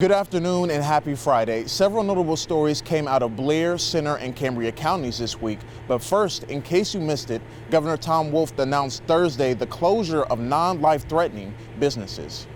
Good afternoon and happy Friday. Several notable stories came out of Blair, Center, and Cambria counties this week. But first, in case you missed it, Governor Tom Wolf announced Thursday the closure of non-life-threatening businesses.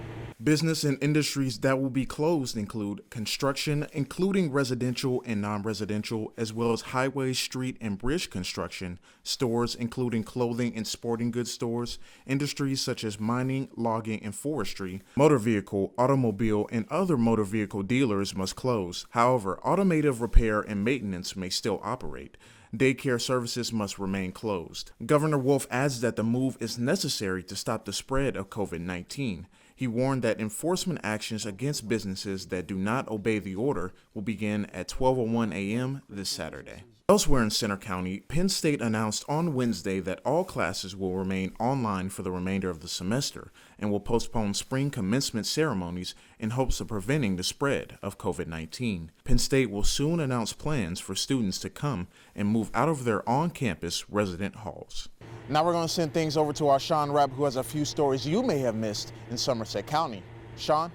Business and industries that will be closed include construction, including residential and non-residential, as well as highway, street, and bridge construction, stores, including clothing and sporting goods stores, industries such as mining, logging, and forestry, motor vehicle, automobile, and other motor vehicle dealers must close. However, automotive repair and maintenance may still operate. Daycare services must remain closed. Governor Wolf adds that the move is necessary to stop the spread of COVID-19. He warned that enforcement actions against businesses that do not obey the order will begin at 12:01 a.m. this Saturday. Elsewhere in Center County, Penn State announced on Wednesday that all classes will remain online for the remainder of the semester and will postpone spring commencement ceremonies in hopes of preventing the spread of COVID-19. Penn State will soon announce plans for students to come and move out of their on-campus resident halls. Now we're going to send things over to our Sean Rapp, who has a few stories you may have missed in Somerset County. Sean?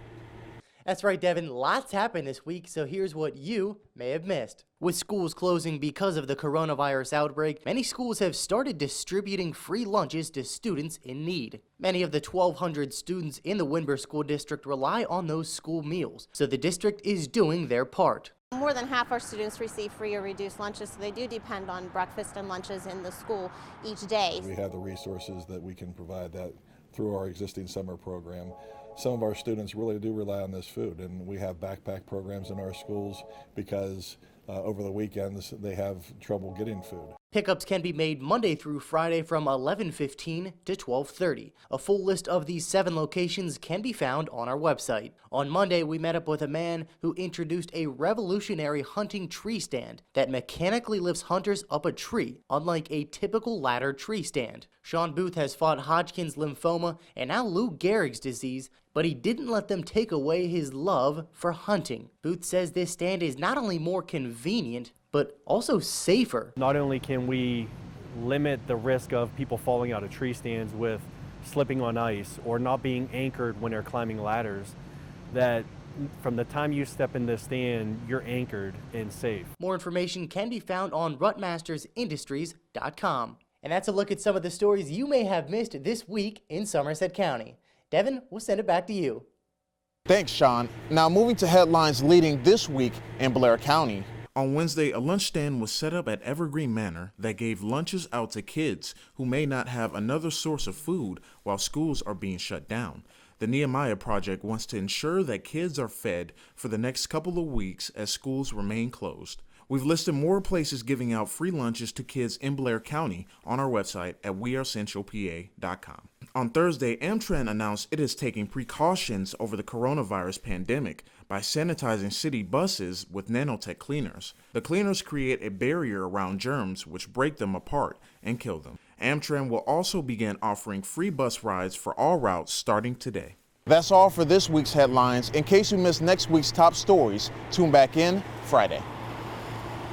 That's right, Devin. Lots happened this week, so here's what you may have missed. With schools closing because of the coronavirus outbreak, many schools have started distributing free lunches to students in need. Many of the 1,200 students in the Windber School District rely on those school meals, so the district is doing their part. More than half our students receive free or reduced lunches, so they do depend on breakfast and lunches in the school each day. We have the resources that we can provide that through our existing summer program. Some of our students really do rely on this food, and we have backpack programs in our schools because over the weekends they have trouble getting food. Pickups can be made Monday through Friday from 11:15 to 12:30. A full list of these 7 locations can be found on our website. On Monday, we met up with a man who introduced a revolutionary hunting tree stand that mechanically lifts hunters up a tree, unlike a typical ladder tree stand. Sean Booth has fought Hodgkin's lymphoma and now Lou Gehrig's disease, but he didn't let them take away his love for hunting. Booth says this stand is not only more convenient, but also safer. Not only can we limit the risk of people falling out of tree stands with slipping on ice or not being anchored when they're climbing ladders, that from the time you step in this stand, you're anchored and safe. More information can be found on rutmastersindustries.com. And that's a look at some of the stories you may have missed this week in Somerset County. Devin, we'll send it back to you. Thanks, Sean. Now moving to headlines leading this week in Blair County. On Wednesday, a lunch stand was set up at Evergreen Manor that gave lunches out to kids who may not have another source of food while schools are being shut down. The Nehemiah Project wants to ensure that kids are fed for the next couple of weeks as schools remain closed. We've listed more places giving out free lunches to kids in Blair County on our website at wearecentralpa.com. On Thursday, Amtrak announced it is taking precautions over the coronavirus pandemic by sanitizing city buses with nanotech cleaners. The cleaners create a barrier around germs which break them apart and kill them. Amtrak will also begin offering free bus rides for all routes starting today. That's all for this week's headlines. In case you missed next week's top stories, tune back in Friday.